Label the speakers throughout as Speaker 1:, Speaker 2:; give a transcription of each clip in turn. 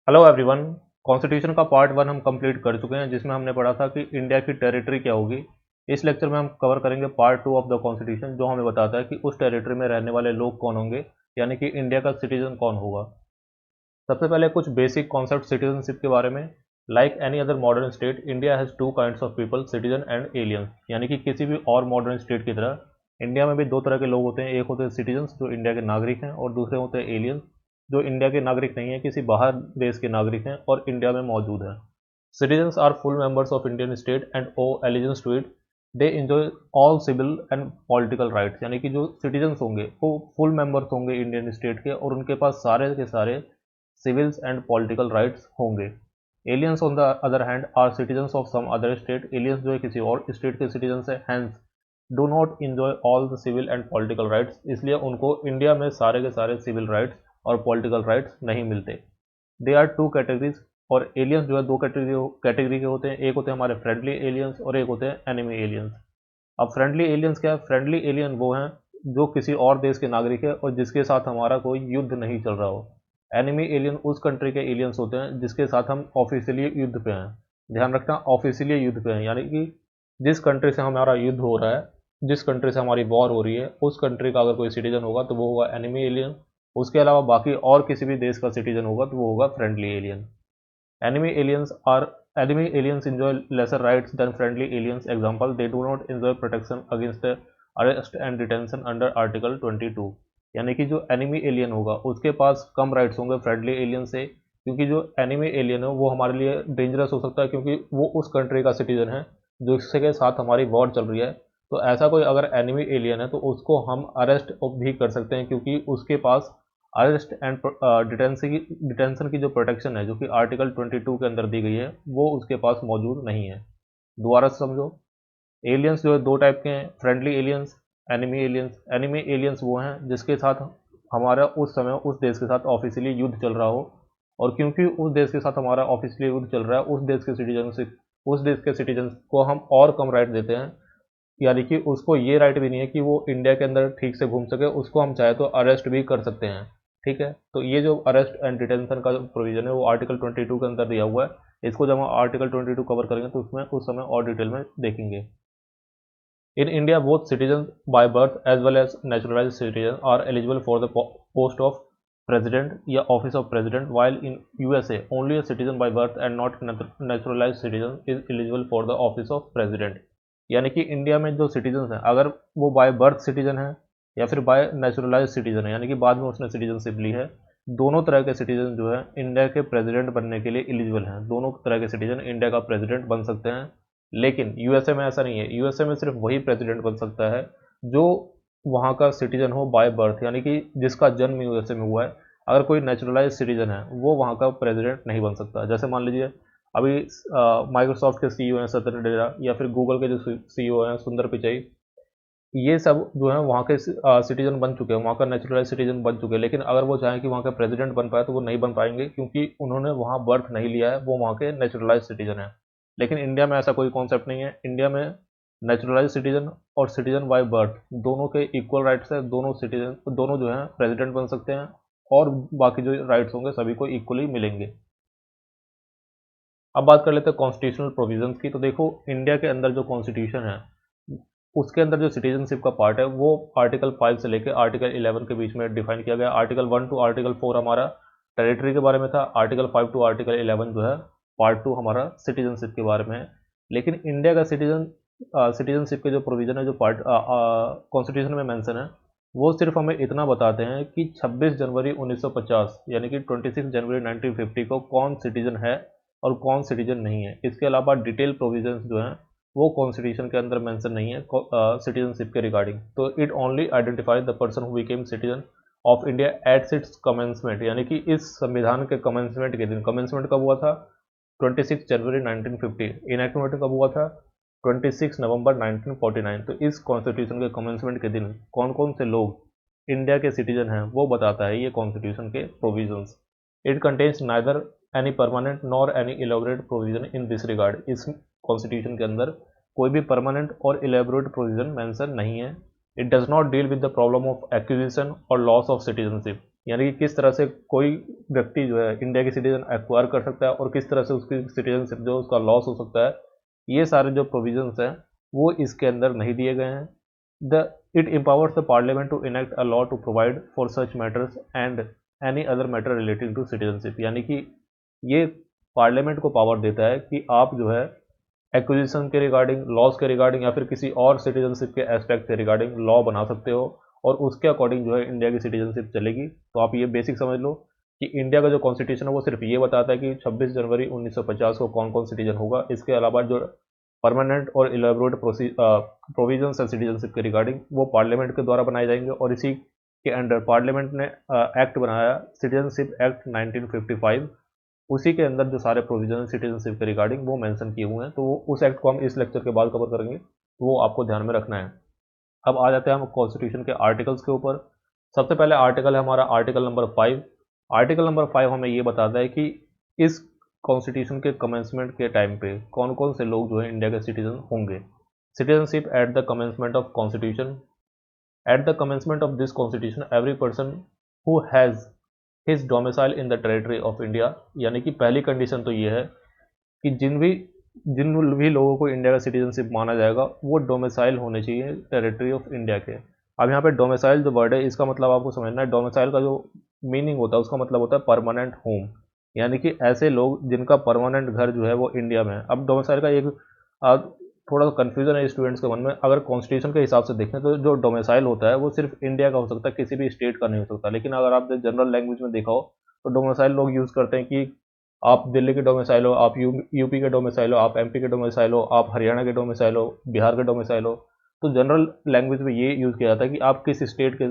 Speaker 1: Hello everyone. Constitution का part 1 हम complete कर चुके हैं, जिसमें हमने पढ़ा था कि इंडिया की टेरिटरी क्या होगी। इस लेक्चर में हम कवर करेंगे पार्ट 2 ऑफ द कॉन्स्टिट्यूशन, जो हमें बताता है कि उस टेरिटरी में रहने वाले लोग कौन होंगे, यानी कि इंडिया का सिटीजन कौन होगा। सबसे पहले कुछ बेसिक कॉन्सेप्ट सिटीजनशिप के बारे में। Like any other modern state, India has two kinds of people, citizen and aliens. यानी कि किसी भी और मॉडर्न स्टेट की तरह इंडिया में भी दो तरह के लोग होते हैं। एक होते हैं सिटीजन्स, जो इंडिया के नागरिक हैं, और दूसरे होते हैं एलियंस, जो इंडिया के नागरिक नहीं है, किसी बाहर देश के नागरिक हैं और इंडिया में मौजूद हैं। Citizens are full members of Indian state and owe allegiance to it. They enjoy all civil and political rights. यानी कि जो सिटीजन्स होंगे वो फुल मेंबर्स होंगे इंडियन स्टेट के, और उनके पास सारे के सारे सिविल्स एंड पॉलिटिकल राइट्स होंगे। Aliens on the other hand are citizens of some other state. Aliens जो है किसी और स्टेट के सिटीजन्स है, hence do not enjoy all the civil and political rights. इसलिए उनको इंडिया में सारे के सारे सिविल राइट्स और पॉलिटिकल राइट्स नहीं मिलते। They are two categories. और एलियंस जो है दो कैटेगरी के होते हैं। एक होते हैं हमारे फ्रेंडली एलियंस और एक होते हैं एनिमी एलियंस। अब फ्रेंडली एलियंस क्या है? फ्रेंडली एलियन वो हैं जो किसी और देश के नागरिक है और जिसके साथ हमारा कोई युद्ध नहीं चल रहा हो। एनिमी एलियन उस कंट्री के एलियंस होते हैं जिसके साथ हम ऑफिशियली युद्ध पे हैं। ध्यान रखना, ऑफिशियली युद्ध पे हैं, यानी कि जिस कंट्री से हमारा युद्ध हो रहा है, जिस कंट्री से हमारी वॉर हो रही है, उस कंट्री का अगर कोई सिटीजन होगा तो वो होगा एनिमी एलियन। उसके अलावा बाकी और किसी भी देश का सिटीजन होगा तो वो होगा friendly alien. Enemy aliens are enemy aliens enjoy lesser rights than friendly aliens. Example, they do not enjoy protection against arrest and detention under Article 22। यानी कि जो एनिमी एलियन होगा उसके पास कम राइट्स होंगे फ्रेंडली एलियन से, क्योंकि जो एनिमी एलियन है वो हमारे लिए डेंजरस हो सकता है, क्योंकि वो उस कंट्री का सिटीजन है जिसके साथ हमारी वॉर चल रही है। तो ऐसा कोई अगर एनिमी एलियन है तो उसको हम अरेस्ट भी कर सकते हैं, क्योंकि उसके पास अरेस्ट एंड डिटेंशन की जो प्रोटेक्शन है, जो कि आर्टिकल 22 के अंदर दी गई है, वो उसके पास मौजूद नहीं है। दोबारा से समझो। एलियंस जो है दो टाइप के हैं, friendly aliens, enemy aliens. Enemy aliens वो हैं जिसके साथ हमारा उस समय उस देश के साथ ऑफिशियली युद्ध चल रहा हो, और क्योंकि उस देश के साथ हमारा ऑफिशियली युद्ध चल रहा है, उस देश के सिटीजन को हम और कम राइट देते हैं। यानी कि उसको ये राइट भी नहीं है कि वो इंडिया के अंदर ठीक से घूम सके, उसको हम चाहे तो अरेस्ट भी कर सकते हैं। ठीक है, तो ये जो अरेस्ट एंड डिटेंशन का प्रोविजन है वो आर्टिकल 22 के अंदर दिया हुआ है। इसको जब हम आर्टिकल 22 कवर करेंगे तो उसमें उस समय और डिटेल में देखेंगे। In India both citizen by birth as well as naturalized citizen are eligible for the post of president या office of president, while in USA only a citizen by birth and not naturalized citizen is eligible for the office of president. यानी कि India में जो citizen हैं, अगर वो by birth citizen है या फिर बाय नेचुरलाइज सिटीजन है, यानी कि बाद में उसने सिटीजनशिप ली है, दोनों तरह के सिटीजन जो है इंडिया के प्रेसिडेंट बनने के लिए एलिजिबल हैं। दोनों तरह के सिटीजन इंडिया का प्रेसिडेंट बन सकते हैं। लेकिन यूएसए में ऐसा नहीं है। यूएसए में सिर्फ वही प्रेसिडेंट बन सकता है जो वहाँ का सिटीजन हो बाय बर्थ, यानी कि जिसका जन्म यूएसए में हुआ है। अगर कोई नेचुरलाइज सिटीजन है वो वहाँ का प्रेसिडेंट नहीं बन सकता। जैसे मान लीजिए अभी माइक्रोसॉफ्ट के सीईओ हैं सत्य नाडेला, या फिर गूगल के जो सीईओ हैं सुंदर पिचाई, ये सब जो है वहाँ के सिटीजन बन चुके हैं, वहाँ का नेचुरलाइज सिटीजन बन चुके हैं। लेकिन अगर वो चाहें कि वहाँ का प्रेसिडेंट बन पाए तो वो नहीं बन पाएंगे, क्योंकि उन्होंने वहाँ बर्थ नहीं लिया है, वो वहाँ के नेचुरलाइज सिटीजन है। लेकिन इंडिया में ऐसा कोई कॉन्सेप्ट नहीं है। इंडिया में नेचुरलाइज सिटीजन और सिटीजन बाय बर्थ दोनों के इक्वल राइट्स है। दोनों जो हैं प्रेसिडेंट बन सकते हैं, और बाकी जो राइट्स होंगे सभी को इक्वली मिलेंगे। अब बात कर लेते हैं कॉन्स्टिट्यूशनल प्रोविजंस की। तो देखो, इंडिया के अंदर जो कॉन्स्टिट्यूशन है उसके अंदर जो सिटीजनशिप का पार्ट है वो आर्टिकल 5 से लेकर आर्टिकल 11 के बीच में डिफाइन किया गया। आर्टिकल 1 टू आर्टिकल 4 हमारा टेरिटरी के बारे में था। आर्टिकल 5 टू आर्टिकल 11 जो है पार्ट 2 हमारा सिटीजनशिप के बारे में है। लेकिन इंडिया का सिटीजनशिप के जो प्रोविजन है, जो पार्ट कॉन्स्टिट्यूशन में मेंशन है, वो सिर्फ हमें इतना बताते हैं कि 26 जनवरी 1950 यानी कि 26 जनवरी 1950 को कौन सिटीजन है और कौन सिटीजन नहीं है। इसके अलावा डिटेल प्रोविजंस जो हैं वो कॉन्स्टिट्यूशन के अंदर मेंशन नहीं है सिटीजनशिप के रिगार्डिंग। तो it only identify the person who became citizen of India at its commencement, यानी कि इस संविधान के कमेंसमेंट के दिन। कमेंसमेंट कब हुआ था? 26 जनवरी 1950। इनैक्टमेंट कब हुआ था? 26 नवंबर 1949। तो इस कॉन्स्टिट्यूशन के कमेंसमेंट के दिन कौन कौन से लोग इंडिया के सिटीजन हैं वो बताता है ये कॉन्स्टिट्यूशन के provisions. It contains neither any permanent nor any elaborate provision in this regard. इस कॉन्स्टिट्यूशन के अंदर कोई भी परमानेंट और इलेबोरेट प्रोविजन मेंशन नहीं है। It does not deal with the problem of acquisition और लॉस ऑफ सिटीजनशिप। यानी कि किस तरह से कोई व्यक्ति जो है इंडिया की सिटीजन एक्वायर कर सकता है और किस तरह से उसकी सिटीजनशिप जो उसका लॉस हो सकता है, ये सारे जो प्रोविजंस हैं वो इसके अंदर नहीं दिए गए हैं। The it empowers the parliament to enact a law to provide for such matters and any other matter relating to citizenship, यानी कि ये पार्लियामेंट को पावर देता है कि आप जो है एक्विजिशन के रिगार्डिंग, लॉस के रिगार्डिंग या फिर किसी और सिटीजनशिप के एस्पेक्ट के रिगार्डिंग लॉ बना सकते हो और उसके अकॉर्डिंग जो है इंडिया की सिटीजनशिप चलेगी। तो आप ये बेसिक समझ लो कि इंडिया का जो कॉन्स्टिट्यूशन है वो सिर्फ ये बताता है कि 26 जनवरी 1950 को कौन कौन सिटीजन होगा। इसके अलावा जो परमानेंट और इलेबोरेट प्रोविजंस है सिटीजनशिप के रिगार्डिंग वो पार्लियामेंट के द्वारा बनाए जाएंगे और इसी के अंडर पार्लियामेंट ने एक्ट बनाया सिटीजनशिप एक्ट 1955। उसी के अंदर जो सारे प्रोविजन सिटीजनशिप के रिगार्डिंग वो मेंशन किए हुए हैं। तो उस एक्ट को हम इस लेक्चर के बाद कवर करेंगे, तो वो आपको ध्यान में रखना है। अब आ जाते हैं हम कॉन्स्टिट्यूशन के आर्टिकल्स के ऊपर। सबसे पहले आर्टिकल है हमारा आर्टिकल नंबर 5। आर्टिकल नंबर 5 हमें ये बताता है कि इस कॉन्स्टिट्यूशन के कमेंसमेंट के टाइम पे कौन कौन से लोग जो है इंडिया के सिटीजन होंगे। Citizenship at the commencement of constitution. At the commencement of this constitution every person who has his domicile in the territory of India, यानी कि पहली कंडीशन तो ये है कि जिन भी लोगों को इंडिया का सिटीजनशिप माना जाएगा वो डोमिसाइल होने चाहिए टेरिटरी ऑफ इंडिया के। अब यहाँ पे डोमिसाइल जो वर्ड है इसका मतलब आपको समझना है। डोमिसाइल का जो मीनिंग होता है उसका मतलब होता है परमानेंट होम, यानी कि ऐसे लोग जिनका परमानेंट घर जो है वो इंडिया में है। अब डोमिसाइल का एक थोड़ा सा कन्फ्यूजन है स्टूडेंट्स के मन में। अगर कॉन्स्टिट्यूशन के हिसाब से देखें तो जो डोमिसाइल होता है वो सिर्फ इंडिया का हो सकता है, किसी भी स्टेट का नहीं हो सकता। लेकिन अगर आप जनरल लैंग्वेज में देखा हो तो डोमिसाइल लोग यूज़ करते हैं कि आप दिल्ली के डोमिसाइल हो, आप यूपी के डोमिसाइल हो, आप एमपी के डोमिसाइल हो, आप हरियाणा के डोमिसाइल हो, बिहार के डोमिसाइल हो। तो जनरल लैंग्वेज में ये यूज़ किया जाता है कि आप किस स्टेट के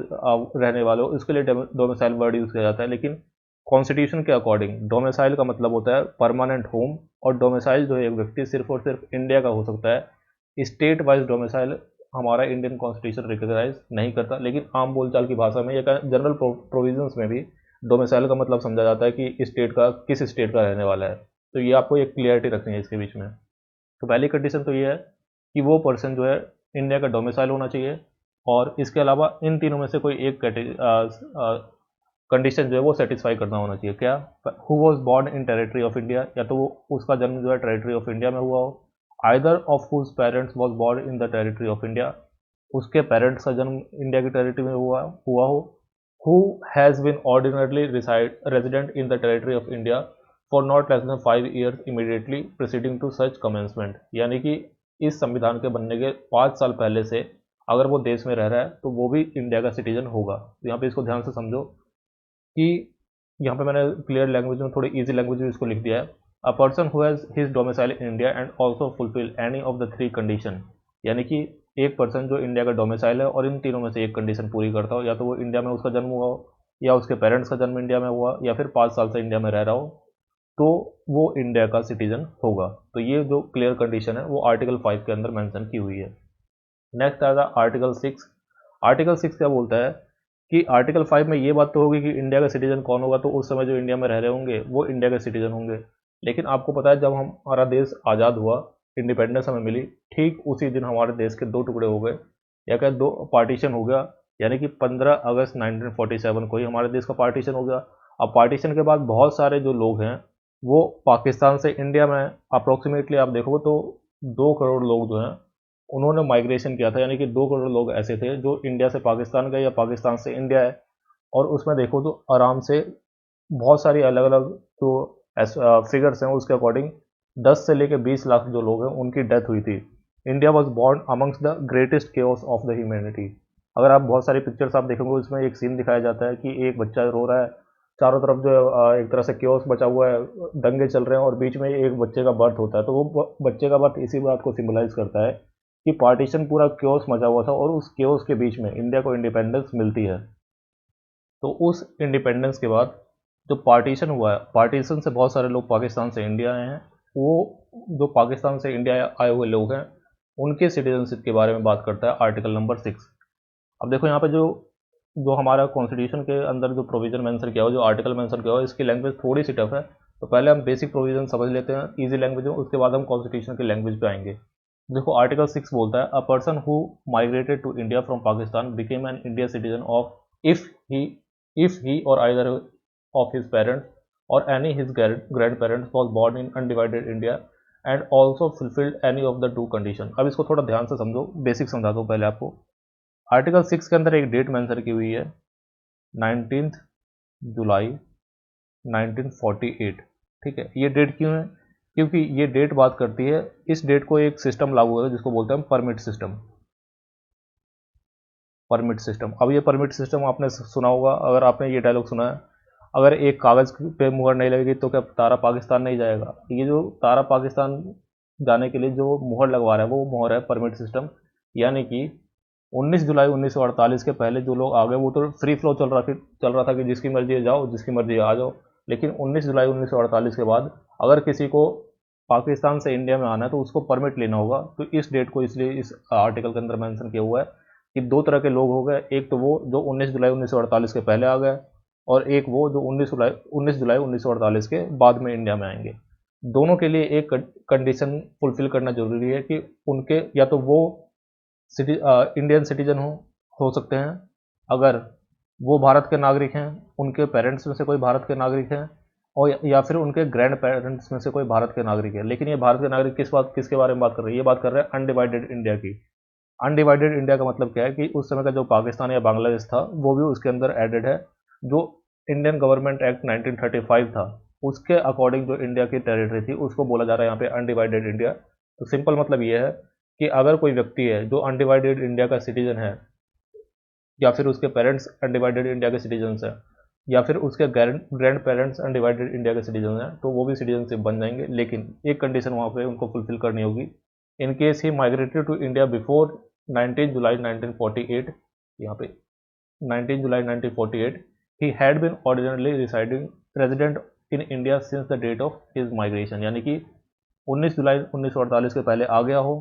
Speaker 1: रहने वाले हो, इसके लिए डोमिसाइल वर्ड यूज़ किया जाता है। लेकिन कॉन्स्टिट्यूशन के अकॉर्डिंग डोमिसाइल का मतलब होता है परमानेंट होम, और डोमिसाइल जो है एक व्यक्ति सिर्फ और सिर्फ इंडिया का हो सकता है। स्टेट वाइज डोमिसाइल हमारा इंडियन कॉन्स्टिट्यूशन रिकॉग्नाइज नहीं करता, लेकिन आम बोलचाल की भाषा में या जनरल प्रोविजंस में भी डोमिसाइल का मतलब समझा जाता है कि स्टेट का किस स्टेट का रहने वाला है। तो ये आपको एक क्लियरिटी रखनी है इसके बीच में। तो पहली कंडीशन तो ये है कि वो पर्सन जो है इंडिया का डोमिसाइल होना चाहिए, और इसके अलावा इन तीनों में से कोई एक कंडीशन जो है वो सेटिस्फाई करना होना चाहिए। क्या? Who was born in territory of India, या तो वो उसका जन्म जो है टेरिटरी ऑफ इंडिया में हुआ हो। Either of whose parents was born in the territory of India, उसके पेरेंट्स का जन्म इंडिया की टेरिटरी में हुआ हो। Who has been ordinarily resident in the territory of India for not less than 5 years immediately preceding to such commencement, यानी कि इस संविधान के बनने के 5 साल पहले से अगर वो देश में रह रहा है तो वो भी इंडिया का सिटीजन होगा। तो यहाँ पे इसको ध्यान से समझो कि यहाँ पे मैंने क्लियर लैंग्वेज में, थोड़ी इजी लैंग्वेज में इसको लिख दिया है। A person who has his domicile in India and also fulfil any of the 3 condition, यानी कि एक पर्सन जो इंडिया का डोमिसाइल है और इन तीनों में से एक कंडीशन पूरी करता हो, या तो वो इंडिया में उसका जन्म हुआ हो, या उसके पेरेंट्स का जन्म इंडिया में हुआ, या फिर 5 साल से इंडिया में रह रहा हो, तो वो इंडिया का सिटीजन होगा। तो ये जो क्लियर कंडीशन है वो आर्टिकल 5 के अंदर मेंशन की हुई है। नेक्स्ट आएगा आर्टिकल 6। आर्टिकल 6 क्या बोलता है कि आर्टिकल 5 में ये बात तो होगी कि इंडिया का सिटीजन कौन होगा, तो उस समय जो इंडिया में रह रहे होंगे वो इंडिया के सिटीजन होंगे। लेकिन आपको पता है जब हमारा देश आज़ाद हुआ, इंडिपेंडेंस हमें मिली, ठीक उसी दिन हमारे देश के 2 टुकड़े हो गए, या क्या 2 पार्टीशन हो गया। यानी कि 15 अगस्त 1947 को ही हमारे देश का पार्टीशन हो गया। अब पार्टीशन के बाद बहुत सारे जो लोग हैं वो पाकिस्तान से इंडिया में अप्रोक्सीमेटली आप देखोगे तो 2 करोड़ लोग जो हैं उन्होंने माइग्रेशन किया था। यानी कि 2 करोड़ लोग ऐसे थे जो इंडिया से पाकिस्तान गए या पाकिस्तान से इंडिया है। और उसमें देखो तो आराम से बहुत सारी अलग अलग जो फिगर्स हैं उसके अकॉर्डिंग 10 से लेकर 20 लाख जो लोग हैं उनकी डेथ हुई थी। India was born amongst the greatest chaos of the humanity. अगर आप बहुत सारी पिक्चर्स आप देखोगे उसमें एक सीन दिखाया जाता है कि एक बच्चा रो रहा है, चारों तरफ जो एक तरह से केओस बचा हुआ है, दंगे चल रहे हैं, और बीच में एक बच्चे का बर्थ होता है। तो वो बच्चे का बर्थ इसी बात को सिम्बलाइज करता है कि पार्टीशन पूरा केओस मचा हुआ था और उस केओस के बीच में इंडिया को इंडिपेंडेंस मिलती है। तो उस इंडिपेंडेंस के बाद जो पार्टीशन हुआ है, पार्टीशन से बहुत सारे लोग पाकिस्तान से इंडिया आए हैं। वो जो पाकिस्तान से इंडिया आए हुए लोग हैं उनके सिटीजनशिप के बारे में बात करता है आर्टिकल नंबर 6। अब देखो यहाँ पे जो जो हमारा कॉन्स्टिट्यूशन के अंदर जो प्रोविज़न मेंशन किया हो, जो आर्टिकल मेंशन किया हो, इसकी लैंग्वेज थोड़ी सी टफ है। तो पहले हम बेसिक प्रोविज़न समझ लेते हैं ईजी लैंग्वेज में, उसके बाद हम कॉन्स्टिट्यूशन की लैंग्वेज पे आएंगे। देखो आर्टिकल 6 बोलता है a person who migrated to India from Pakistan became an India citizen of if he if he or either of his parents or any his grandparents was born in undivided India and also fulfilled any of the two condition। अब इसको थोड़ा ध्यान से समझो, basic समझाता हूँ पहले आपको। आर्टिकल 6 के अंदर एक डेट मेंशन की हुई है 19 जुलाई 1948। ठीक है, ये डेट क्यों है? क्योंकि ये डेट बात करती है, इस डेट को एक सिस्टम लागू है जिसको बोलते हैं परमिट सिस्टम। परमिट सिस्टम, अब ये परमिट सिस्टम आपने सुना होगा, अगर आपने ये डायलॉग सुना है, अगर एक कागज़ पे मुहर नहीं लगेगी तो क्या तारा पाकिस्तान नहीं जाएगा। ये जो तारा पाकिस्तान जाने के लिए जो मुहर लगवा रहा है वो मुहर है परमिट सिस्टम। यानी कि 19 जुलाई 1948 के पहले जो लोग आ गए वो तो फ्री फ्लो चल रहा था कि जिसकी मर्जी जाओ जिसकी मर्जी आ जाओ। लेकिन 19 जुलाई 1948 के बाद अगर किसी को पाकिस्तान से इंडिया में आना है तो उसको परमिट लेना होगा। तो इस डेट को इसलिए इस आर्टिकल के अंदर मेंशन किया हुआ है कि दो तरह के लोग हो गए, एक तो वो जो 19 जुलाई 1948 के पहले आ गए और एक वो जो 19 जुलाई 1948 के बाद में इंडिया में आएंगे। दोनों के लिए एक कंडीशन फुलफिल करना जरूरी है कि उनके या तो वो इंडियन सिटीजन हो सकते हैं, अगर वो भारत के नागरिक हैं, उनके पेरेंट्स में से कोई भारत के नागरिक हैं, और या फिर उनके ग्रैंड पेरेंट्स में से कोई भारत के नागरिक है। लेकिन ये भारत के नागरिक किसके बारे में बात कर रहे हैं? ये बात कर रहे हैं अनडिवाइडेड इंडिया की। अनडिवाइडेड इंडिया का मतलब क्या है कि उस समय का जो पाकिस्तान या बांग्लादेश था वो भी उसके अंदर एडेड है। जो इंडियन गवर्नमेंट एक्ट 1935 था उसके अकॉर्डिंग जो इंडिया की टेरिटरी थी उसको बोला जा रहा है यहाँ पे अनडिवाइडेड इंडिया। तो सिंपल मतलब ये है कि अगर कोई व्यक्ति है जो अनडिवाइडेड इंडिया का सिटीजन है, या फिर उसके पेरेंट्स अनडिवाइडेड इंडिया के सिटीजन्स हैं, या फिर उसके ग्रैंड पेरेंट्स अनडिवाइडेड इंडिया के सिटीजन हैं, तो वो भी सिटीजनशिप बन जाएंगे। लेकिन एक कंडीशन वहाँ पे उनको फुलफिल करनी होगी, in case he migrated to India before 19 जुलाई 1948। यहाँ पे 19 जुलाई 1948 he had been ordinarily residing resident in India since the date of his migration. यानी कि 19 जुलाई 1948 के पहले आ गया हो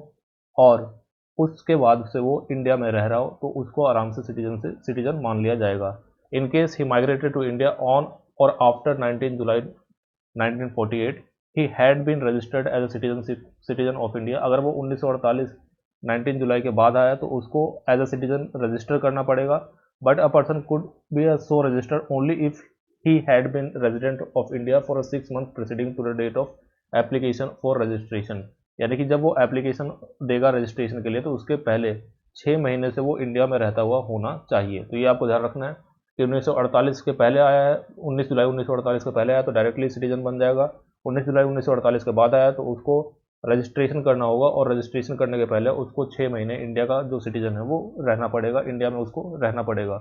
Speaker 1: और उसके बाद से वो इंडिया में रह रहा हो तो उसको आराम से सिटीजन मान लिया जाएगा। In case he migrated to India on or after 19 July 1948 he had been registered as a citizen of India. अगर वो 1948 19 जुलाई के बाद आया तो उसको एज अ सिटीजन रजिस्टर करना पड़ेगा। But a person could be a so registered only if he had been resident of India for a 6 month preceding to the date of application for registration. यानी कि जब वो application देगा registration के लिए तो उसके पहले 6 महीने से वो इंडिया में रहता हुआ होना चाहिए। तो ये आपको ध्यान रखना है कि 1948 के पहले आया है, 19 जुलाई 1948 के पहले आया तो डायरेक्टली सिटीजन बन जाएगा। 19 जुलाई 1948 के बाद आया तो उसको रजिस्ट्रेशन करना होगा और रजिस्ट्रेशन करने के पहले उसको 6 महीने इंडिया का जो सिटीजन है वो रहना पड़ेगा, इंडिया में उसको रहना पड़ेगा।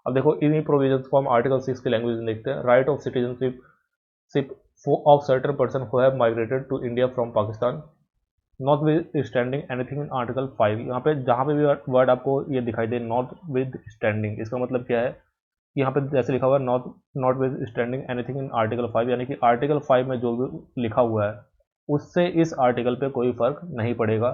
Speaker 1: अब देखो इन्हीं प्रोविजंस को हम आर्टिकल 6 की लैंग्वेज में देखते हैं। Right of citizenship of certain person who have migrated to India from Pakistan notwithstanding anything in article 5। यहाँ पे जहाँ पे भी वर्ड आपको ये दिखाई दे notwithstanding, इसका मतलब क्या है? यहाँ पे जैसे लिखा हुआ है notwithstanding anything in article 5, यानी कि आर्टिकल 5 में जो भी लिखा हुआ है उससे इस आर्टिकल पे कोई फर्क नहीं पड़ेगा।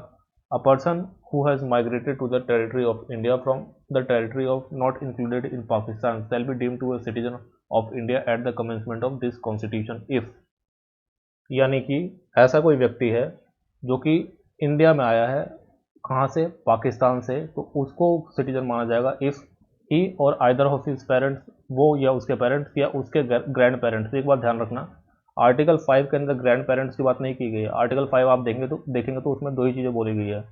Speaker 1: A person who has migrated to the territory of India from the territory of not included in Pakistan shall be deemed to a citizen of India at the commencement of this constitution if। यानी कि ऐसा कोई व्यक्ति है जो कि India में आया है, कहाँ से? पाकिस्तान से, तो उसको सिटीजन माना जाएगा इफ़ ही और आइदर ऑफ हिज पेरेंट्स, वो या उसके पेरेंट्स या उसके ग्रैंड पेरेंट्स। एक बात ध्यान रखना, आर्टिकल 5 के अंदर ग्रैंड पेरेंट्स की बात नहीं की गई है। आर्टिकल 5 आप देखेंगे तो उसमें दो ही चीज़ें बोली गई है,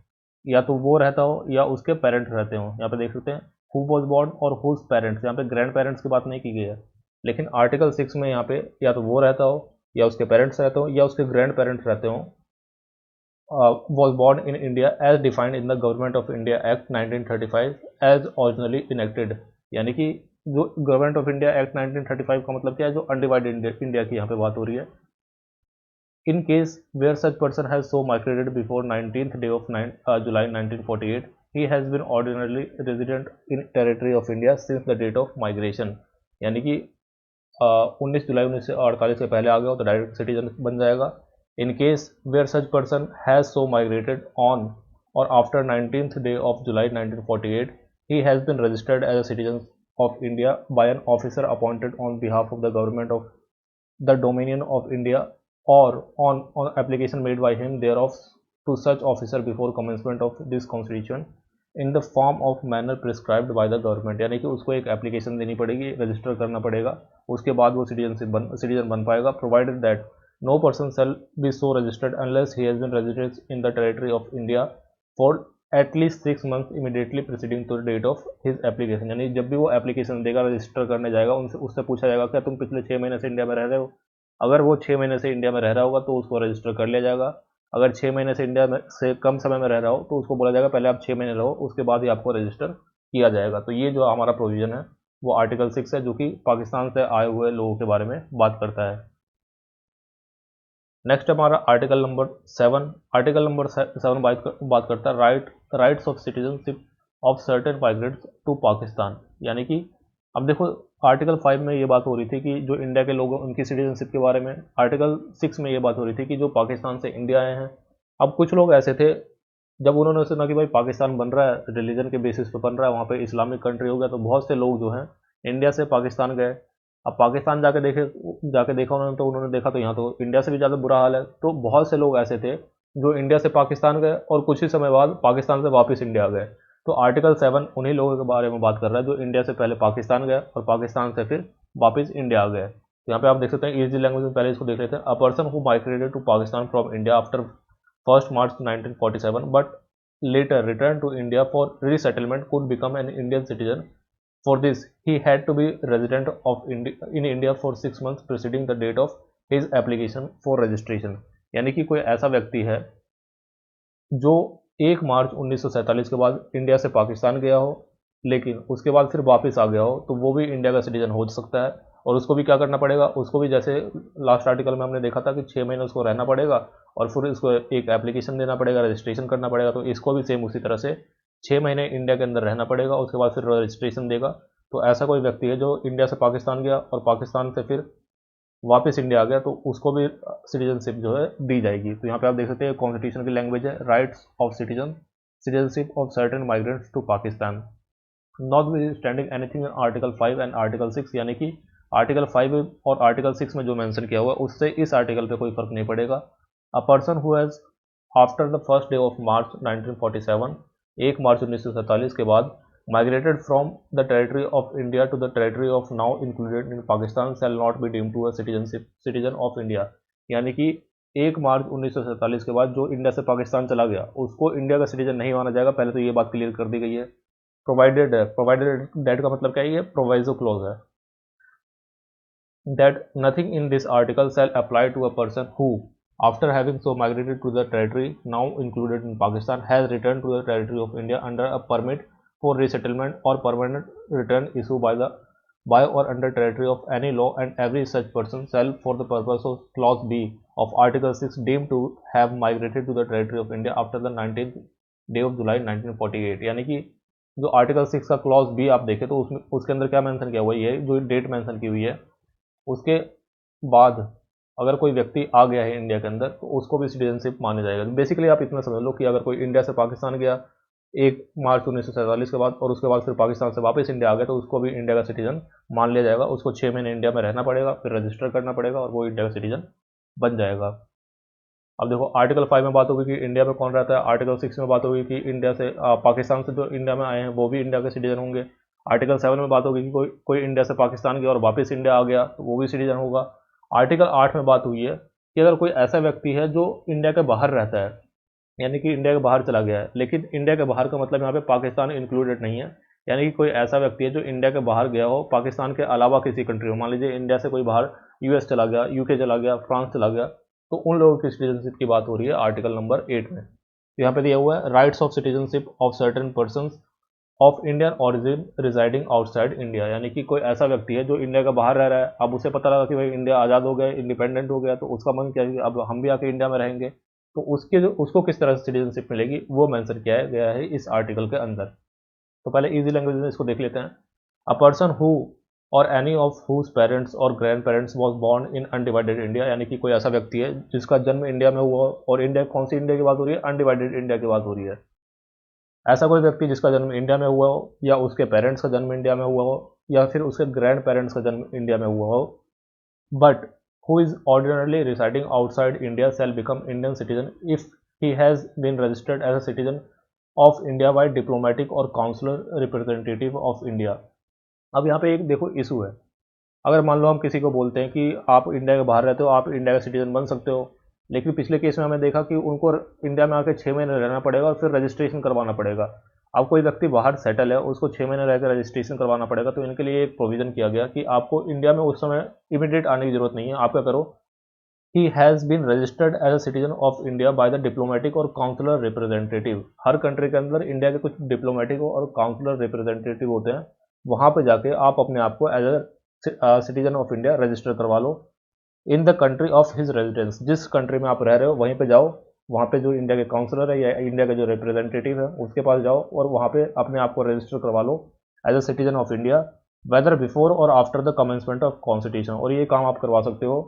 Speaker 1: या तो वो रहता हो या उसके पेरेंट्स रहते हो। यहाँ पे देख सकते हैं हु वॉज बॉर्न और हुज पेरेंट्स, यहाँ पे ग्रैंड पेरेंट्स की बात नहीं की गई है। लेकिन आर्टिकल 6 में यहाँ पे या तो वो रहता हो या उसके पेरेंट्स रहते हो या उसके ग्रैंड पेरेंट्स रहते हो। Was born in India as defined in the government of India act 1935 as originally enacted. यानी कि जो गवर्नमेंट ऑफ इंडिया एक्ट 1935 का मतलब क्या है? जो अनडिवाइडेड इंडिया की यहाँ पे बात हो रही है। In case where such person has so migrated before 19th day of July 1948, he has been ordinarily resident in territory of India since the date of migration। यानी कि 19 जुलाई 1948 से पहले आ गया हो तो डायरेक्ट सिटीजन बन जाएगा। In case where such person has so migrated on or after 19th day of July 1948, he has been registered as a citizen of India by an officer appointed on behalf of the government of the Dominion of India or on application made by him thereof to such officer before commencement of this constitution। In the form of manner prescribed by the government, यानी कि उसको एक application देनी पड़ेगी, register करना पड़ेगा, उसके बाद वो सिटीजन बन पाएगा। Provided that no person shall be so registered unless he has been registered in the territory of India for at least 6 months immediately preceding to the date of his application. यानी जब भी वो एप्लीकेशन देगा, register करने जाएगा, उनसे उससे पूछा जाएगा क्या तुम पिछले 6 महीने से इंडिया में रह रहे हो। अगर वो 6 महीने से इंडिया में रह रहा होगा तो उसको रजिस्टर कर लिया जाएगा। अगर 6 महीने से इंडिया में से कम समय में रह रहा हो तो उसको बोला जाएगा पहले आप 6 महीने रहो, उसके बाद ही आपको रजिस्टर किया जाएगा। तो ये जो हमारा प्रोविज़न है वो आर्टिकल 6 है, जो कि पाकिस्तान से आए हुए लोगों के बारे में बात करता है। नेक्स्ट हमारा आर्टिकल नंबर 7। आर्टिकल नंबर 7 बात करता है rights of citizenship of certain migrants to Pakistan. यानी कि अब देखो, आर्टिकल 5 में ये बात हो रही थी कि जो इंडिया के लोग हैं उनकी सिटीजनशिप के बारे में। आर्टिकल 6 में ये बात हो रही थी कि जो पाकिस्तान से इंडिया आए हैं। अब कुछ लोग ऐसे थे, जब उन्होंने सुना कि भाई पाकिस्तान बन रहा है, रिलीजन के बेसिस पे बन रहा है, वहाँ पे इस्लामिक कंट्री हो गया, तो बहुत से लोग जो हैं इंडिया से पाकिस्तान गए। अब पाकिस्तान जाके देखा उन्होंने, तो उन्होंने देखा तो यहाँ तो इंडिया से भी ज़्यादा बुरा हाल है। तो बहुत से लोग ऐसे थे जो इंडिया से पाकिस्तान गए और कुछ ही समय बाद पाकिस्तान से वापस इंडिया गए। तो आर्टिकल 7 उन्हीं लोगों के बारे में बात कर रहा है जो इंडिया से पहले पाकिस्तान गए और पाकिस्तान से फिर वापस इंडिया आ गए। तो यहाँ पे आप देख सकते हैं, ईजी लैंग्वेज में पहले इसको देख लेते हैं। A person who migrated to Pakistan from India after 1 March 1947 but later returned to India for resettlement could become an Indian citizen. For this, he had to be resident of in India for 6 months preceding the date of his application for registration। यानी कि कोई ऐसा व्यक्ति है जो 1 मार्च 1947 के बाद India से पाकिस्तान गया हो, लेकिन उसके बाद फिर वापस आ गया हो, तो वो भी इंडिया का सिटीजन हो सकता है। और उसको भी क्या करना पड़ेगा, उसको भी जैसे लास्ट आर्टिकल में हमने देखा था कि 6 महीने उसको रहना पड़ेगा और फिर इसको एक एप्लीकेशन देना पड़ेगा, रजिस्ट्रेशन करना पड़ेगा। तो इसको भी सेम उसी तरह से 6 महीने इंडिया के अंदर रहना पड़ेगा, उसके बाद फिर रजिस्ट्रेशन देगा। तो ऐसा कोई व्यक्ति है जो इंडिया से पाकिस्तान गया और पाकिस्तान से फिर वापस इंडिया आ गया, तो उसको भी सिटीजनशिप जो है दी जाएगी। तो यहाँ पे आप देख सकते हैं कॉन्स्टिट्यूशन की लैंग्वेज है, rights of citizenship of certain migrants to Pakistan not standing anything in article 5 and article 6। यानी कि आर्टिकल 5 और आर्टिकल 6 में जो मेंशन किया हुआ है उससे इस आर्टिकल पे कोई फर्क नहीं पड़ेगा। अ person who has after the first day of March 1947, 1 मार्च 1947 के बाद migrated from the territory of India to the territory of now included in Pakistan shall not be deemed to a citizen of India। यानी कि 1 मार्च 1947 के बाद जो India से पाकिस्तान चला गया उसको इंडिया का सिटीजन नहीं माना जाएगा। पहले तो ये बात क्लियर कर दी गई है। प्रोवाइडेड डेट का मतलब क्या है, ये प्रोवाइजो क्लॉज है। that nothing in this article shall apply to a person who, after having so migrated to the territory now included in Pakistan, has returned to the territory of India under a permit for resettlement or permanent return issued by or under territory of any law, and every such person shall, for the purpose of clause B of Article 6, deemed to have migrated to the territory of India after the 19th day of July 1948। यानी कि जो article 6 का clause B आप देखें तो उसमें उसके अंदर क्या मेंशन किया हुआ है, ये जो डेट मेंशन की हुई है उसके बाद अगर कोई व्यक्ति आ गया है इंडिया के अंदर तो उसको भी सिटीजनशिप माना जाएगा। बेसिकली आप इतना समझ लो कि अगर कोई इंडिया से पाकिस्तान गया 1 मार्च 1947 के बाद और उसके बाद फिर पाकिस्तान से वापस इंडिया आ गया, तो उसको भी इंडिया का सिटीजन मान लिया जाएगा। उसको 6 महीने इंडिया में रहना पड़ेगा, फिर रजिस्टर करना पड़ेगा और वो इंडिया का सिटीजन बन जाएगा। अब देखो, आर्टिकल 5 में बात होगी कि इंडिया में कौन रहता है, आर्टिकल 6 में बात होगी कि इंडिया से पाकिस्तान से जो इंडिया में आए हैं वो भी इंडिया के सिटीजन होंगे। आर्टिकल 7 में बात होगी कि कोई इंडिया से पाकिस्तान गया और वापस इंडिया आ गया तो वो भी सिटीजन होगा। आर्टिकल 8 में बात हुई है कि अगर कोई ऐसा व्यक्ति है जो इंडिया के बाहर रहता है, यानी कि इंडिया के बाहर चला गया है, लेकिन इंडिया के बाहर का मतलब यहाँ पे पाकिस्तान इंक्लूडेड नहीं है। यानी कि कोई ऐसा व्यक्ति है जो इंडिया के बाहर गया हो, पाकिस्तान के अलावा किसी कंट्री हो, मान लीजिए इंडिया से कोई बाहर यूएस चला गया, यूके चला गया, फ्रांस चला गया, तो उन लोगों की सिटीजनशिप की बात हो रही है आर्टिकल नंबर 8 में। तो यहाँ पे दिया हुआ है rights of citizenship of certain persons of Indian origin residing outside India. यानी कि कोई ऐसा व्यक्ति है जो इंडिया का बाहर रह रहा है, अब उसे पता लगा कि भाई इंडिया आज़ाद हो गया, इंडिपेंडेंट हो गया, तो उसका मन क्या है कि अब हम भी आके इंडिया में रहेंगे, तो उसको किस तरह से सिटीजनशिप मिलेगी वो मेंशन किया गया है इस आर्टिकल के अंदर। तो पहले इजी लैंग्वेज में इसको देख लेते हैं। अ पर्सन हु और एनी ऑफ हुज पेरेंट्स और grand parents was born in undivided India. यानी कि कोई ऐसा व्यक्ति है जिसका जन्म इंडिया में हुआ, और इंडिया कौन सी इंडिया की बात हो रही है, अनडिवाइडेड इंडिया की बात हो रई है। ऐसा कोई व्यक्ति जिसका जन्म इंडिया में हुआ हो, या उसके पेरेंट्स का जन्म इंडिया में हुआ हो, या फिर उसके ग्रैंड पेरेंट्स का जन्म इंडिया में हुआ हो, but who is ordinarily residing outside India shall become Indian citizen if he has been registered as a citizen of India bye diplomatic or consular representative of India. अब यहाँ पे एक देखो इशू है, अगर मान लो हम किसी को बोलते हैं कि आप इंडिया के बाहर रहते हो, आप इंडिया का सिटीजन बन सकते हो, लेकिन पिछले केस में हमें देखा कि उनको इंडिया में आके 6 महीने रहना पड़ेगा और फिर रजिस्ट्रेशन करवाना पड़ेगा। अब कोई व्यक्ति बाहर सेटल है, उसको 6 महीने रहकर रजिस्ट्रेशन करवाना पड़ेगा, तो इनके लिए एक प्रोविजन किया गया कि आपको इंडिया में उस समय इमीडिएट आने की जरूरत नहीं है। आप क्या करो, he has been registered as a citizen of India by the diplomatic or consular representative. हर कंट्री के अंदर इंडिया के कुछ डिप्लोमेटिक और काउंसलर रिप्रेजेंटेटिव होते हैं, वहाँ पे जाके आप अपने आप को as a citizen of India register करवा लो in the country of his residence. जिस कंट्री में आप रह रहे हो वहीं पे जाओ, वहाँ पे जो इंडिया के काउंसलर है या इंडिया के जो रिप्रेजेंटेटिव है उसके पास जाओ और वहाँ पे अपने आप को रजिस्टर करवा लो as a citizen of India, whether before or after the commencement of constitution. और ये काम आप करवा सकते हो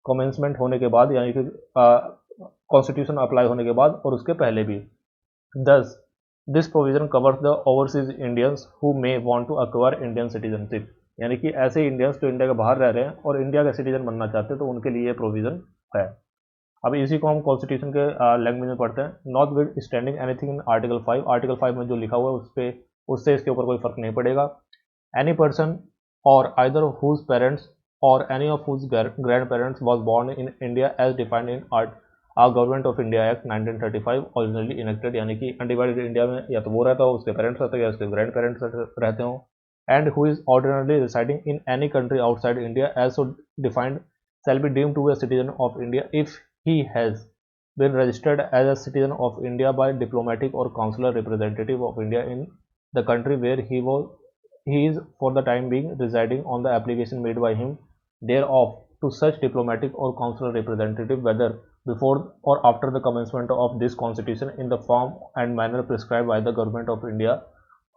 Speaker 1: कमेंसमेंट होने के बाद, यानी कि कॉन्स्टिट्यूशन अप्लाई होने के बाद और उसके पहले भी। This this provision covers the overseas Indians who may want to acquire Indian citizenship. यानी कि ऐसे इंडियंस जो इंडिया के बाहर रह रहे हैं और इंडिया के सिटीजन बनना चाहते हैं, तो उनके लिए ये प्रोविजन है। अब इसी को हम कॉन्स्टिट्यूशन के लैंग्वेज में पढ़ते हैं। Not with standing anything in article 5, article 5 में जो लिखा हुआ है उस पर उससे इसके ऊपर कोई फर्क नहीं पड़ेगा। Any person or either whose parents or any of whose grandparents was born in India as defined in government of India act 1935 originally enacted. यानी कि अनडिवाइडेड इंडिया में या तो वो रहता हो, उसके पेरेंट्स रहते हो, या उसके ग्रैंड पेरेंट्स रहते हो, and who is ordinarily residing in any country outside India as so defined shall be deemed to be a citizen of India if he has been registered as a citizen of India by diplomatic or consular representative of India in the country where he is for the time being residing on the application made by him thereof to such diplomatic or consular representative, whether before or after the commencement of this constitution, in the form and manner prescribed by the government of India,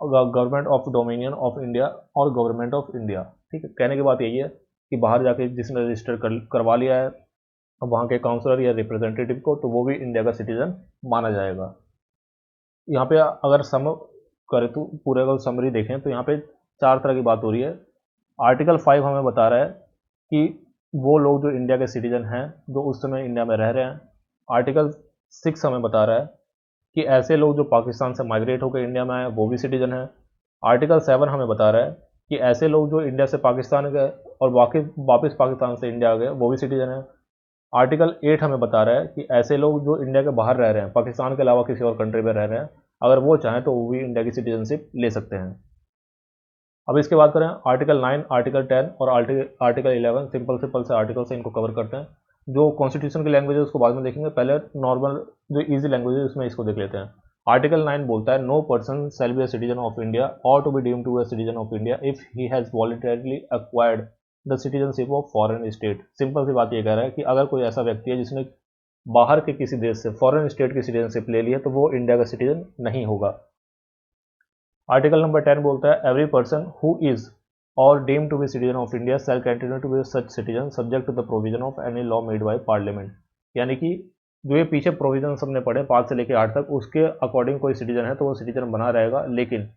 Speaker 1: government of dominion of India और government of India. ठीक है, कहने की बात यही है कि बाहर जाके जिसने रजिस्टर करवा लिया है वहाँ के काउंसलर या रिप्रेजेंटेटिव को, तो वो भी इंडिया का सिटीजन माना जाएगा। यहाँ पे अगर सम करें तो पूरे का समरी देखें तो यहाँ पे 4 तरह की बात हो रही है। आर्टिकल 5 हमें बता रहा है कि वो लोग जो इंडिया के सिटीजन हैं जो उस समय इंडिया में रह रहे हैं। आर्टिकल 6 हमें बता रहा है कि ऐसे लोग जो पाकिस्तान से माइग्रेट होकर इंडिया में आए वो भी सिटीजन हैं। आर्टिकल 7 हमें बता रहा है कि ऐसे लोग जो इंडिया से पाकिस्तान गए और वापस पाकिस्तान से इंडिया आ गए वो भी सिटीजन हैं। आर्टिकल 8 हमें बता रहा है कि ऐसे लोग जो इंडिया के बाहर रह रहे हैं, पाकिस्तान के अलावा किसी और कंट्री में रह रहे हैं, अगर वो चाहें तो वो भी इंडिया की सिटीजनशिप ले सकते हैं। अब इसके बाद करें आर्टिकल 9, आर्टिकल 10 और आर्टिकल 11। सिंपल से आर्टिकल से इनको कवर करते हैं। जो कॉन्स्टिट्यूशन की लैंग्वेज है उसको बाद में देखेंगे, पहले नॉर्मल जो इजी लैंग्वेज है उसमें इसको देख लेते हैं। आर्टिकल 9 बोलता है no person shall be a citizen of India or to be deemed to a citizen of India if he has voluntarily acquired the citizenship of foreign state. Simple सी बात ये कह रहा है कि अगर कोई ऐसा व्यक्ति है जिसने बाहर के किसी देश से फॉरेन स्टेट की सिटीजनशिप ले ली है तो वो इंडिया का सिटीजन नहीं होगा। आर्टिकल नंबर 10 बोलता है every person who is or deemed to be citizen of India shall continue to be such citizen subject to the provision of any law made by parliament. यानी कि जो ये पीछे प्रोविजन हमने पढ़े 5 से लेकर 8 तक, उसके अकॉर्डिंग कोई सिटीजन है तो वो सिटीजन बना रहेगा, लेकिन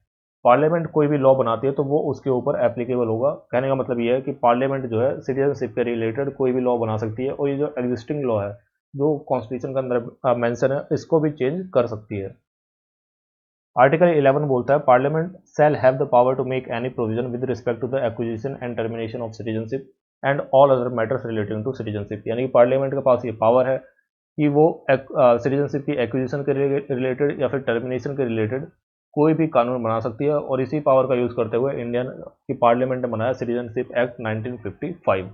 Speaker 1: पार्लियामेंट कोई भी लॉ बनाती है तो वो उसके ऊपर एप्लीकेबल होगा। कहने का मतलब ये है कि पार्लियामेंट जो है सिटीजनशिप के रिलेटेड कोई भी लॉ बना सकती है और ये जो एग्जिस्टिंग लॉ है जो कॉन्स्टिट्यूशन के अंदर मेंशन है इसको भी चेंज कर सकती है। आर्टिकल 11 बोलता है parliament shall have the power to make any provision with respect to the acquisition and termination of citizenship and all other matters relating to citizenship. यानी कि पार्लियामेंट के पास ये पावर है कि वो सिटीजनशिप की एक्विजिशन के रिलेटेड या फिर टर्मिनेशन के रिलेटेड कोई भी कानून बना सकती है, और इसी पावर का यूज़ करते हुए इंडियन की पार्लियामेंट ने बनाया सिटीजनशिप एक्ट 1955।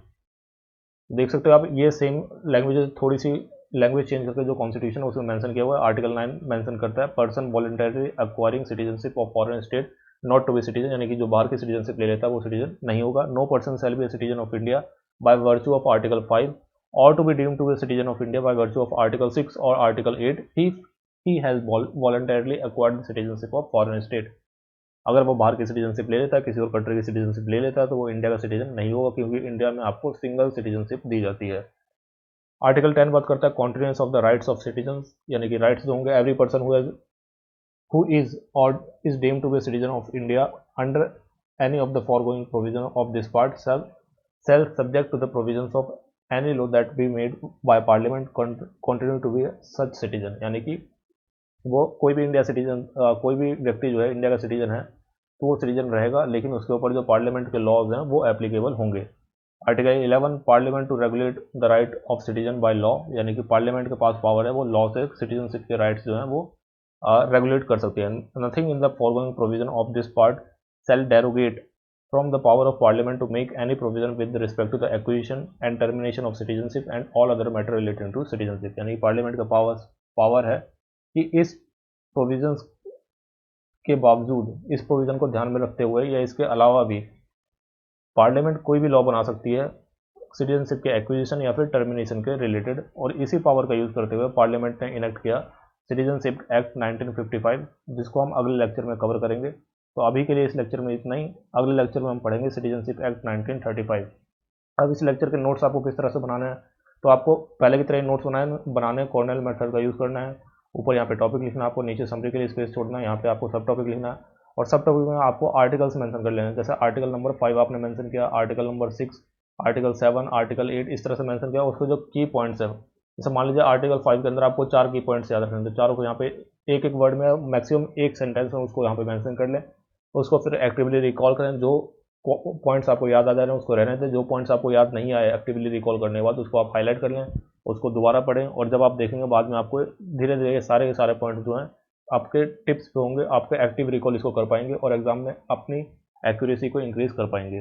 Speaker 1: देख सकते हो आप, ये सेम लैंग्वेज थोड़ी सी लैंग्वेज चेंज करके जो कॉन्स्टिट्यूशन है उसमें मेंशन किया हुआ है। आर्टिकल 9 मेंशन करता है person voluntarily acquiring citizenship of foreign state not to be citizen. यानी कि जो बाहर की सिटीजनशिप ले लेता है वो सिटीजन नहीं होगा। No person shall be a citizen of India by virtue of article 5 or to be deemed to be citizen of India by virtue of article 6 or article 8 if he has voluntarily acquired citizenship of foreign state. अगर वो बाहर की citizenship ले लेता है, किसी और country की सिटीजनशिप ले लेता है, तो वो इंडिया का सिटीजन नहीं होगा, क्योंकि इंडिया में आपको सिंगल सिटीजनशिप दी जाती है। आर्टिकल 10 बात करता है continuance of the rights of citizens. यानी कि राइट्स जो होंगे every person who is or is deemed to be citizen of India under any of the foregoing provision of this part shall subject to the provisions of any law that be made by parliament continue to be such citizen। यानी कि वो कोई भी India citizen, कोई भी व्यक्ति जो है इंडिया का सिटीजन है तो वो सिटीजन रहेगा, लेकिन उसके ऊपर जो पार्लियामेंट के लॉज हैं वो एप्लीकेबल होंगे। Article 11, parliament to regulate the right of citizen by law, यानी कि पार्लियामेंट के पास पावर है वो लॉ से सिटीजनशिप के राइट्स जो हैं वो रेगुलेट कर सकती है। Nothing in the foregoing provision of this part shall derogate from the power of parliament to make any provision with respect to the acquisition and termination of citizenship and all other matter relating to citizenship। यानी parliament का power है कि इस provisions के बावजूद, इस provision को ध्यान में रखते हुए या इसके अलावा भी पार्लियामेंट कोई भी लॉ बना सकती है सिटीजनशिप के एक्विजिशन या फिर टर्मिनेशन के रिलेटेड। और इसी पावर का यूज़ करते हुए पार्लियामेंट ने इनेक्ट किया सिटीजनशिप एक्ट 1955, जिसको हम अगले लेक्चर में कवर करेंगे। तो अभी के लिए इस लेक्चर में इतना ही, अगले लेक्चर में हम पढ़ेंगे सिटीजनशिप एक्ट 1935। अब इस लेक्चर के नोट्स आपको किस तरह से बनाना है, तो आपको पहले की तरह नोट्स बनाने कॉर्नेल मेथड का यूज़ करना है। ऊपर यहाँ पे टॉपिक लिखना है आपको, नीचे समरी के लिए स्पेस छोड़ना है, यहाँ पे आपको सब टॉपिक लिखना है। और सब टॉपिक में आपको आर्टिकल्स मेंशन कर लेना है, जैसे आर्टिकल नंबर 5 आपने मेंशन किया, आर्टिकल नंबर 6, आर्टिकल 7, आर्टिकल 8, इस तरह से मेंशन किया। उसको जो की पॉइंट्स है, जैसे मान लीजिए आर्टिकल 5 के अंदर आपको 4 की पॉइंट्स याद रखने, तो चारों को यहाँ पे एक एक वर्ड में, मैक्सिमम एक सेंटेंस में उसको यहाँ पे मेंशन कर लें। उसको फिर एक्टिवली रिकॉल करें, जो पॉइंट्स आपको याद आ जा रहे हैं उसको रहने दें, जो पॉइंट्स आपको याद नहीं आए एक्टिवली रिकॉल करने के बाद उसको आप हाईलाइट कर लें, उसको दोबारा पढ़ें। और जब आप देखेंगे बाद में आपको धीरे धीरे सारे के सारे पॉइंट्स जो हैं आपके टिप्स पे होंगे, आपके एक्टिव रिकॉल इसको कर पाएंगे और एग्जाम में अपनी एक्यूरेसी को इंक्रीज कर पाएंगे।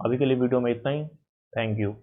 Speaker 1: अभी के लिए वीडियो में इतना ही। Thank you.